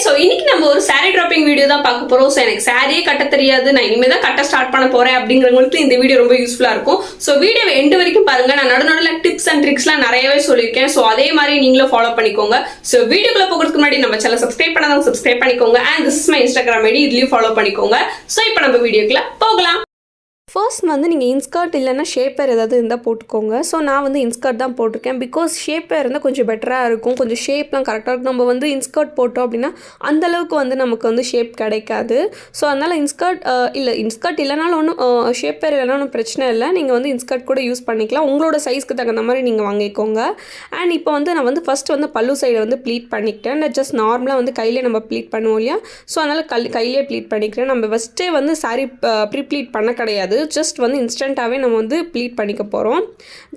so இன்னைக்கு நம்ம ஒரு saree dropping வீடியோ தான் பார்க்க போறோம். சோ எனக்கு saree கட்ட தெரியாது, நான் இனிமே தான் கட்ட ஸ்டார்ட் பண்ண போறேன் அப்படிங்கறவங்களுக்கு இந்த வீடியோ ரொம்ப யூஸ்ஃபுல்லா இருக்கும். சோ வீடியோவை எண்ட் வரைக்கும் பாருங்க. நான் நடுநடுல டிப்ஸ் அண்ட் ட்ரிக்ஸ்லாம் நிறையவே சொல்லிருக்கேன். சோ அதே மாதிரி நீங்களும் ஃபாலோ பண்ணிக்கோங்க. சோ வீடியோக்குள்ள போகிறதுக்கு முன்னாடி நம்ம சேனலை சப்ஸ்கிரைப் பண்ணாதவங்க சப்ஸ்கிரைப் பண்ணிக்கோங்க. and this is my Instagram ID, இதுலயும் ஃபாலோ பண்ணிக்கோங்க. சோ இப்போ நம்ம வீடியோக்குள்ள போகலாம். ஃபர்ஸ்ட் வந்து நீங்கள் இன்ஸ்கர்ட் இல்லைன்னா ஷேப்பர் ஏதாவது இருந்தால் போட்டுக்கோங்க. ஸோ நான் வந்து இன்ஸ்கர்ட் தான் போட்டிருக்கேன். பிகாஸ் ஷேப்பர் இருந்தால் கொஞ்சம் பெட்டராக இருக்கும், கொஞ்சம் ஷேப்லாம் கரெக்டாக இருக்கும். நம்ம வந்து இன்ஸ்கர்ட் போட்டோம் அப்படின்னா அந்தளவுக்கு வந்து நமக்கு வந்து ஷேப் கிடைக்காது. ஸோ அதனால் இன்ஸ்கர்ட் இல்லைனாலும் ஒன்றும் ஷேப்பர் இல்லைனா ஒன்றும் பிரச்சனை இல்லை. நீங்கள் வந்து இன்ஸ்கர்ட் கூட யூஸ் பண்ணிக்கலாம், உங்களோட சைஸ்க்கு தகுந்த மாதிரி நீங்கள் வாங்கிக்கோங்க. அண்ட் இப்போ வந்து நான் வந்து ஃபஸ்ட்டு வந்து பல்லு சைடை வந்து ப்ளீட் பண்ணிக்கிட்டேன். நான் ஜஸ்ட் நார்மலாக வந்து கையிலே நம்ம ப்ளீட் பண்ணுவோம் இல்லையா, ஸோ அதனால் கையிலே ப்ளீட் பண்ணிக்கிறேன். நம்ம ஃபஸ்ட்டே வந்து சாரி ப்ரீ-ப்ளீட் பண்ண கிடையாது, ஜஸ்ட் வந்து இன்ஸ்டண்ட்டாகவே நம்ம வந்து ப்ளீட் பண்ணிக்க போகிறோம்.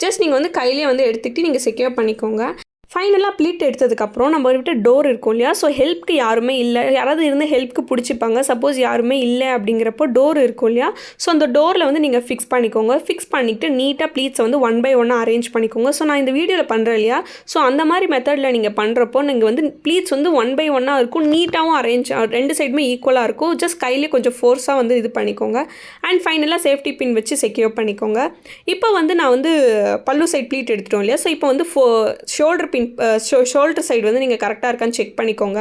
ஜஸ்ட் நீங்கள் வந்து கையிலே வந்து எடுத்துக்கிட்டு நீங்கள் செக்யூர் பண்ணிக்கோங்க. ஃபைனலாக ப்ளீட் எடுத்ததுக்கப்புறம் நம்ம விட்டு டோர் இருக்கும் இல்லையா, ஸோ ஹெல்ப்க்கு யாருமே இல்லை, யாராவது இருந்து ஹெல்ப்க்கு பிடிச்சிப்பாங்க. சப்போஸ் யாருமே இல்லை அப்படிங்கிறப்போ டோர் இருக்கும் இல்லையா, ஸோ அந்த டோரில் வந்து நீங்கள் ஃபிக்ஸ் பண்ணிக்கோங்க. ஃபிக்ஸ் பண்ணிவிட்டு நீட்டாக ப்ளீட்ஸை வந்து 1 by 1 அரேஞ்ச் பண்ணிக்கோங்க. ஸோ நான் இந்த வீடியோவில் பண்ணுறேன் இல்லையா, ஸோ அந்த மாதிரி மெத்தடில் நீங்கள் பண்ணுறப்போ நீங்கள் வந்து ப்ளீட்ஸ் வந்து 1 by 1 இருக்கும், நீட்டாகவும் அரேஞ்ச், ரெண்டு சைடுமே ஈக்குவலாக இருக்கும். ஜஸ்ட் கையிலே கொஞ்சம் ஃபோர்ஸாக வந்து இது பண்ணிக்கோங்க. அண்ட் ஃபைனலாக சேஃப்டி பின் வச்சு செக்யூர் பண்ணிக்கோங்க. இப்போ வந்து நான் வந்து பல்லு சைட் ப்ளீட் எடுத்துட்டோம் இல்லையா, ஸோ இப்போ வந்து ஷோல்டர் பின் ஷோல்டர் சைடு வந்து நீங்கள் கரெக்டாக இருக்கான்னு செக் பண்ணிக்கோங்க.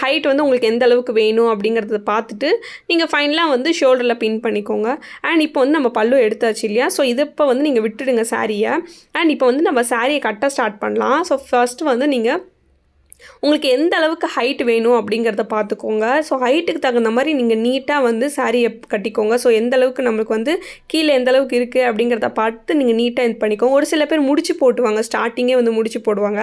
ஹைட் வந்து உங்களுக்கு எந்த அளவுக்கு வேணும் அப்படிங்கிறத பார்த்துட்டு நீங்கள் ஃபைனலாக வந்து ஷோல்டரில் பின் பண்ணிக்கோங்க. அண்ட் இப்போ வந்து நம்ம பல்லு எடுத்தாச்சு இல்லையா, ஸோ இது இப்போ வந்து நீங்கள் விட்டுடுங்க சாரியை. அண்ட் இப்போ வந்து நம்ம சாரியை கட்ட ஸ்டார்ட் பண்ணலாம். ஸோ ஃபஸ்ட்டு வந்து நீங்கள் உங்களுக்கு எந்த அளவுக்கு ஹைட் வேணும் அப்படிங்கிறத பார்த்துக்கோங்க. ஸோ ஹைட்டுக்கு தகுந்த மாதிரி நீங்கள் நீட்டாக வந்து சாரியை கட்டிக்கோங்க. ஸோ எந்த அளவுக்கு நம்மளுக்கு வந்து கீழே எந்த அளவுக்கு இருக்குது அப்படிங்கிறத பார்த்து நீங்கள் நீட்டாக இது பண்ணிக்கோங்க. ஒரு சில பேர் முடிச்சு போட்டுவாங்க, ஸ்டார்டிங்கே வந்து முடிச்சு போடுவாங்க.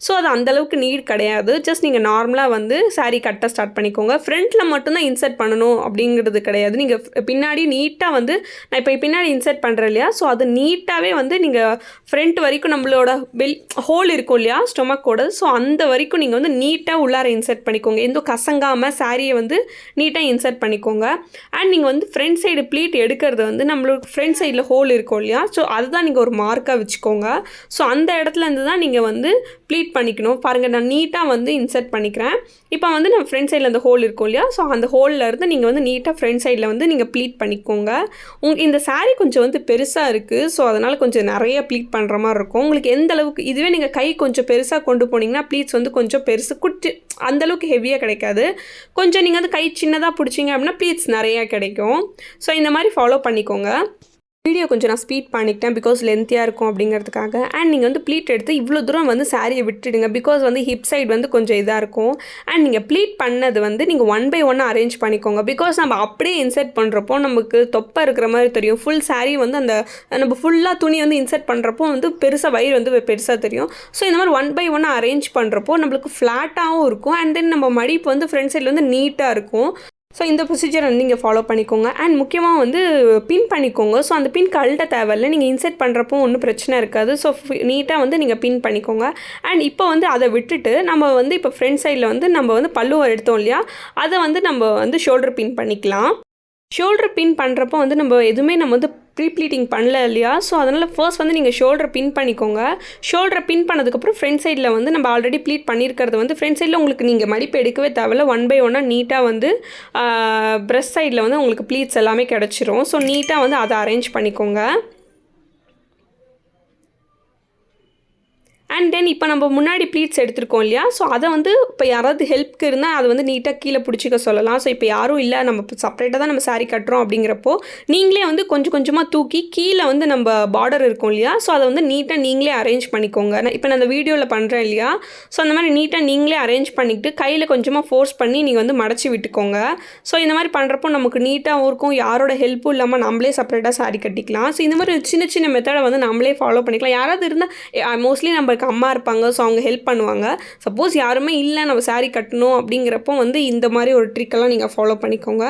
ஸோ அது அந்தளவுக்கு நீட் கிடையாது. ஜஸ்ட் நீங்கள் நார்மலாக வந்து சாரி கட்ட ஸ்டார்ட் பண்ணிக்கோங்க. ஃப்ரண்ட்டில் மட்டும்தான் இன்சர்ட் பண்ணணும் அப்படிங்கிறது கிடையாது. நீங்கள் பின்னாடி நீட்டாக வந்து நான் இப்போ பின்னாடி இன்சர்ட் பண்ணுறேன் இல்லையா, ஸோ அது நீட்டாகவே வந்து நீங்கள் ஃப்ரண்ட் வரைக்கும் நம்மளோட ஹோல் இருக்கும் இல்லையா ஸ்டொமக்கோட, ஸோ அந்த வரைக்கும் நீங்கள் வந்து நீட்டாக உள்ளார இன்சர்ட் பண்ணிக்கோங்க. எந்த கசங்காமல் சாரியை வந்து நீட்டாக இன்சர்ட் பண்ணிக்கோங்க. அண்ட் நீங்கள் வந்து ஃப்ரண்ட் சைடு ப்ளீட் எடுக்கிறது வந்து நம்மளோட ஃப்ரண்ட் சைடில் ஹோல் இருக்கும் இல்லையா, ஸோ அதுதான் நீங்கள் ஒரு மார்க்காக வச்சுக்கோங்க. ஸோ அந்த இடத்துலேருந்து தான் நீங்கள் வந்து ப்ளீட் பண்ணிக்கணும். பாருங்கள், நான் நீட்டாக வந்து இன்சர்ட் பண்ணிக்கிறேன். இப்போ வந்து நம்ம ஃப்ரண்ட் சைடில் அந்த ஹோல் இருக்கும் இல்லையா, ஸோ அந்த ஹோலில் இருந்து நீங்கள் வந்து நீட்டாக ஃப்ரண்ட் சைடில் வந்து நீங்கள் ப்ளீட் பண்ணிக்கோங்க. இந்த சாரீ கொஞ்சம் வந்து பெருசாக இருக்குது, ஸோ அதனால் கொஞ்சம் நிறைய ப்ளீட் பண்ணுற மாதிரி இருக்கும். உங்களுக்கு எந்த அளவுக்கு, இதுவே நீங்கள் கை கொஞ்சம் பெருசாக கொண்டு போனீங்கன்னா ப்ளீட்ஸ் வந்து கொஞ்சம் பெருசு குட்டி, அந்தளவுக்கு ஹெவியாக கிடைக்காது. கொஞ்சம் நீங்கள் வந்து கை சின்னதாக பிடிச்சிங்க அப்படின்னா ப்ளீட்ஸ் நிறையா கிடைக்கும். ஸோ இந்த மாதிரி ஃபாலோ பண்ணிக்கோங்க. வீடியோ கொஞ்சம் நான் ஸ்பீட் பண்ணிக்கிட்டேன் பிகாஸ் லென்த்தியாக இருக்கும் அப்படிங்கிறதுக்காக. அண்ட் நீங்கள் வந்து ப்ளீட் எடுத்து இவ்வளோ தூரம் வந்து சாரியை விட்டுடுங்க, பிகாஸ் வந்து ஹிப் சைடு வந்து கொஞ்சம் இதாக இருக்கும். அண்ட் நீங்கள் ப்ளீட் பண்ணது வந்து நீங்கள் 1 by 1 அரேஞ்ச் பண்ணிக்கோங்க. பிகாஸ் நம்ம அப்படியே இன்சர்ட் பண்ணுறப்போ நமக்கு தொப்பை இருக்கிற மாதிரி தெரியும். ஃபுல் சாரீ வந்து அந்த நம்ம ஃபுல்லாக துணி வந்து இன்சர்ட் பண்ணுறப்போ வந்து பெருசாக வயிறு வந்து பெருசாக தெரியும். ஸோ இந்த மாதிரி 1 by 1 அரேஞ்ச் பண்ணுறப்போ நம்மளுக்கு ஃப்ளாட்டாகவும் இருக்கும். அண்ட் தென் நம்ம மடிப்பு வந்து ஃப்ரண்ட் சைடில் வந்து நீட்டாக இருக்கும். ஸோ இந்த ப்ரொசீஜர் வந்து நீங்கள் ஃபாலோ பண்ணிக்கோங்க. அண்ட் முக்கியமாக வந்து பின் பண்ணிக்கோங்க. ஸோ அந்த பின் கழட்ட தேவையில்லை, நீங்கள் இன்சர்ட் பண்ணுறப்போ ஒன்றும் பிரச்சனை இருக்காது. ஸோ நீட்டாக வந்து நீங்கள் பின் பண்ணிக்கோங்க. அண்ட் இப்போ வந்து அதை விட்டுட்டு நம்ம வந்து இப்போ ஃப்ரண்ட் சைடில் வந்து நம்ம வந்து பல்லுவை எடுத்தோம் இல்லையா, அதை வந்து நம்ம வந்து ஷோல்டர் பின் பண்ணிக்கலாம். ஷோல்டர் பின் பண்ணுறப்போ வந்து நம்ம எதுவுமே நம்ம வந்து ப்ரீ-ப்ளீட்டிங் பண்ணல இல்லையா, ஸோ அதனால் ஃபர்ஸ்ட் வந்து நீங்கள் ஷோல்டரை பின் பண்ணிக்கோங்க. ஷோல்டரை பின் பண்ணதுக்கப்புறம் ஃப்ரண்ட் சைடில் வந்து நம்ம ஆல்ரெடி ப்ளீட் பண்ணியிருக்கிறது வந்து ஃப்ரண்ட் சைடில் உங்களுக்கு நீங்கள் மடிப்பு எடுக்கவே தேவையில்ல. 1 by 1 நீட்டாக வந்து ப்ரெஸ்ட் சைடில் வந்து உங்களுக்கு ப்ளீட்ஸ் எல்லாமே கிடச்சிரும். ஸோ நீட்டாக வந்து அதை அரேஞ்ச் பண்ணிக்கோங்க. அண்ட் தென் இப்போ நம்ம முன்னாடி ப்ளீட்ஸ் எடுத்துருக்கோம் இல்லையா, ஸோ அதை வந்து இப்போ யாராவது ஹெல்ப்க்கு இருந்தால் அதை வந்து நீட்டாக கீழே பிடிச்சிக்க சொல்லலாம். ஸோ இப்போ யாரும் இல்லை, நம்ம செப்பரேட்டாக தான் நம்ம சாரீ கட்டுறோம் அப்படிங்கிறப்போ நீங்களே வந்து கொஞ்சம் கொஞ்சமாக தூக்கி கீழே வந்து நம்ம பார்டர் இருக்கும் இல்லையா, ஸோ அதை வந்து நீட்டாக நீங்களே அரேஞ்ச் பண்ணிக்கோங்க. இப்போ நான் அந்த வீடியோவில் பண்ணுறேன் இல்லையா, ஸோ அந்த மாதிரி நீட்டாக நீங்களே அரேஞ்ச் பண்ணிவிட்டு கையில் கொஞ்சமாக ஃபோர்ஸ் பண்ணி நீங்கள் வந்து மடச்சி விட்டுக்கோங்க. ஸோ இந்த மாதிரி பண்ணுறப்போ நமக்கு நீட்டாகவும் இருக்கும், யாரோட ஹெல்ப்பும் இல்லாமல் நம்மளே செப்பரேட்டாக சாரீ கட்டிக்கலாம். ஸோ இந்த மாதிரி சின்ன சின்ன மெத்தடை வந்து நம்மளே ஃபாலோ பண்ணிக்கலாம். யாராவது இருந்தால் மோஸ்ட்லி நம்ம அம்மா இருப்பாங்க, ஸோ அவங்க ஹெல்ப் பண்ணுவாங்க. சப்போஸ் யாருமே இல்லை நம்ம சாரீ கட்டணும் அப்படிங்கிறப்போ வந்து இந்த மாதிரி ஒரு ட்ரிக்கெல்லாம் நீங்கள் ஃபாலோ பண்ணிக்கோங்க.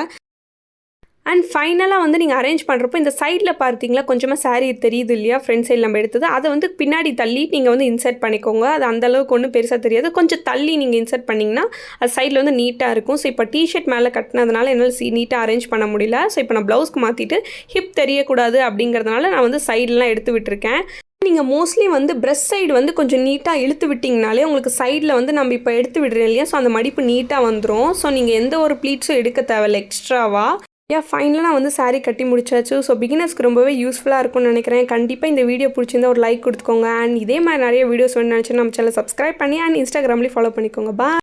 அண்ட் ஃபைனலாக வந்து நீங்கள் அரேஞ்ச் பண்ணுறப்போ இந்த சைடில் பார்த்தீங்களா கொஞ்சமாக சாரீ தெரியுது இல்லையா, ஃப்ரண்ட் சைடில் நம்ம எடுத்தது, அதை வந்து பின்னாடி தள்ளி நீங்கள் வந்து இன்சர்ட் பண்ணிக்கோங்க. அது அந்தளவுக்கு ஒன்றும் பெருசாக தெரியாது, கொஞ்சம் தள்ளி நீங்கள் இன்சர்ட் பண்ணிங்கன்னா அது சைடில் வந்து நீட்டாக இருக்கும். ஸோ இப்போ டிஷர்ட் மேலே கட்டினதுனால என்னால் நீட்டாக அரேஞ்ச் பண்ண முடியல. ஸோ இப்போ நான் ப்ளவுஸ்க்கு மாற்றிட்டு ஹிப் தெரியக்கூடாது அப்படிங்கிறதுனால நான் வந்து சைட்லாம் எடுத்து விட்டுருக்கேன். நீங்கள் மோஸ்ட்லி வந்து பிரஸ்ட் சைடு வந்து கொஞ்சம் நீட்டாக இழுத்து விட்டிங்கனாலே உங்களுக்கு சைடில் வந்து நம்ம இப்போ எடுத்து விடுறோம் இல்லையா, ஸோ அந்த மடிப்பு நீட்டாக வந்துடும். ஸோ நீங்கள் எந்த ஒரு ப்ளீட்ஸும் எடுக்க தேவையில்லை எக்ஸ்ட்ராவாக. ஃபைனலாக நான் வந்து சாரீ கட்டி முடிச்சாச்சு. ஸோ பிகினர்ஸ்க்கு ரொம்பவே யூஸ்ஃபுல்லாக இருக்கும்னு நினைக்கிறேன். கண்டிப்பாக இந்த வீடியோ பிடிச்சிருந்தா ஒரு லைக் கொடுத்துக்கோங்க. அண்ட் இதே மாதிரி நிறைய வீடியோஸ் வேணும்னு நினச்சி நம்ம சேனல் சப்ஸ்கிரைப் பண்ணி அண்ட் இன்ஸ்டாகிராம்லேயும் ஃபாலோ பண்ணிக்கோங்க. பாய்.